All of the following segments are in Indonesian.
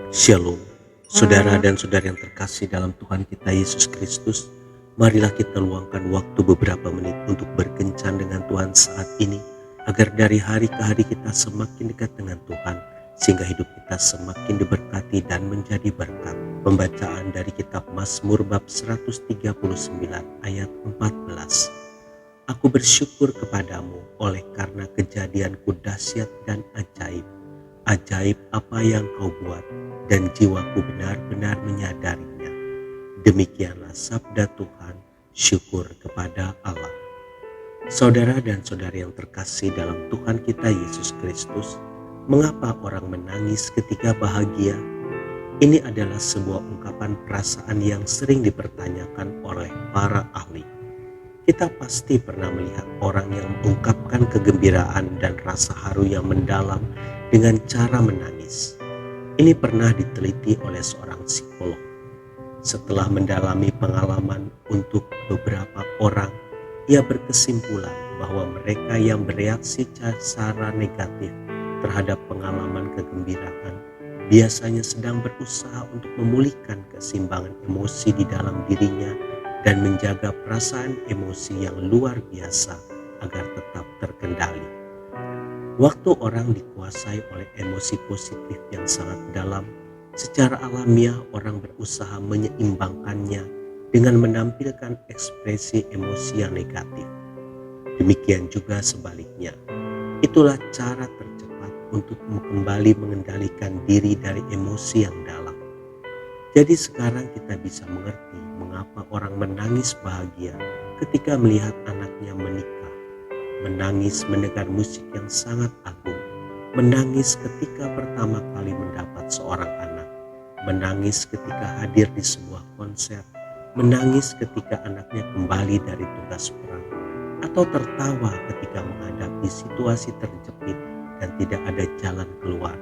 Shalom, saudara dan saudari yang terkasih dalam Tuhan kita Yesus Kristus. Marilah kita luangkan waktu beberapa menit untuk berkencan dengan Tuhan saat ini, agar dari hari ke hari kita semakin dekat dengan Tuhan, sehingga hidup kita semakin diberkati dan menjadi berkat. Pembacaan dari kitab Mazmur bab 139 ayat 14. Aku bersyukur kepadamu oleh karena kejadianku dahsyat dan ajaib. Ajaib apa yang kau buat, dan jiwaku benar-benar menyadarinya. Demikianlah sabda Tuhan, syukur kepada Allah. Saudara dan saudari yang terkasih dalam Tuhan kita Yesus Kristus, mengapa orang menangis ketika bahagia? Ini adalah sebuah ungkapan perasaan yang sering dipertanyakan oleh para ahli. Kita pasti pernah melihat orang yang mengungkapkan kegembiraan dan rasa haru yang mendalam dengan cara menangis. Ini pernah diteliti oleh seorang psikolog. Setelah mendalami pengalaman untuk beberapa orang, ia berkesimpulan bahwa mereka yang bereaksi secara negatif terhadap pengalaman kegembiraan biasanya sedang berusaha untuk memulihkan keseimbangan emosi di dalam dirinya dan menjaga perasaan emosi yang luar biasa agar tetap terkendali. Waktu orang dikuasai oleh emosi positif yang sangat dalam, secara alamiah orang berusaha menyeimbangkannya dengan menampilkan ekspresi emosi yang negatif. Demikian juga sebaliknya. Itulah cara tercepat untuk kembali mengendalikan diri dari emosi yang dalam. Jadi sekarang kita bisa mengerti mengapa orang menangis bahagia ketika melihat anaknya menikah, menangis mendengar musik yang sangat agung, menangis ketika pertama kali mendapat seorang anak, menangis ketika hadir di sebuah konser, menangis ketika anaknya kembali dari tugas perang, atau tertawa ketika menghadapi situasi terjepit dan tidak ada jalan keluar,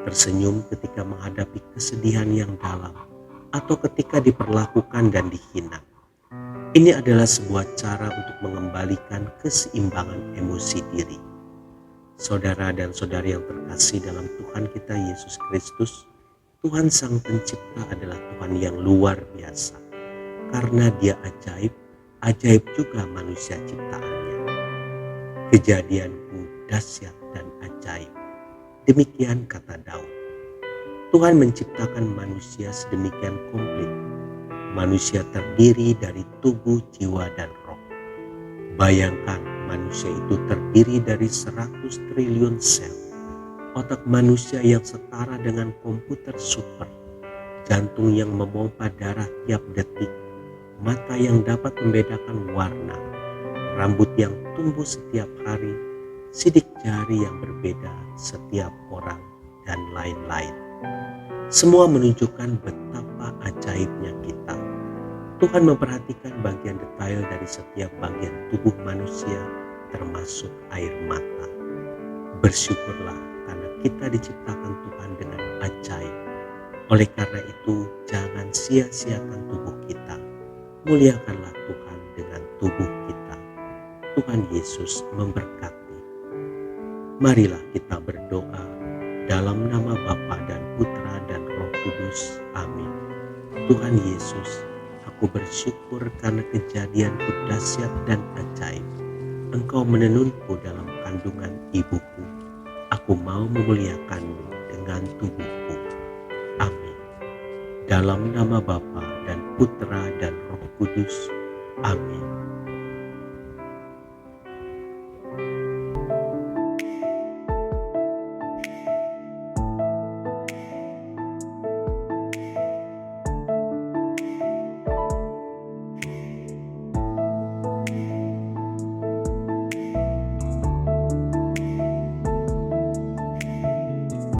tersenyum ketika menghadapi kesedihan yang dalam, atau ketika diperlakukan dan dihina. Ini adalah sebuah cara untuk mengembalikan keseimbangan emosi diri. Saudara dan saudari yang terkasih dalam Tuhan kita Yesus Kristus, Tuhan Sang Pencipta adalah Tuhan yang luar biasa. Karena Dia ajaib, ajaib juga manusia ciptaannya. Kejadianku dahsyat dan ajaib. Demikian kata Daud. Tuhan menciptakan manusia sedemikian komplit. Manusia terdiri dari tubuh, jiwa, dan roh. Bayangkan manusia itu terdiri dari 100 triliun sel. Otak manusia yang setara dengan komputer super. Jantung yang memompa darah tiap detik. Mata yang dapat membedakan warna. Rambut yang tumbuh setiap hari. Sidik jari yang berbeda setiap orang, dan lain-lain. Semua menunjukkan betapa ajaibnya kita. Tuhan memperhatikan bagian detail dari setiap bagian tubuh manusia, termasuk air mata. Bersyukurlah karena kita diciptakan Tuhan dengan ajaib. Oleh karena itu, jangan sia-siakan tubuh kita. Muliakanlah Tuhan dengan tubuh kita. Tuhan Yesus memberkati. Marilah kita berdoa dalam nama Bapa dan Putra dan Roh Kudus. Amin. Tuhan Yesus, aku bersyukur karena kejadianku dahsyat dan ajaib. Engkau menenunku dalam kandungan ibuku. Aku mau memuliakanmu dengan tubuhku. Amin. Dalam nama Bapa dan Putra dan Roh Kudus. Amin.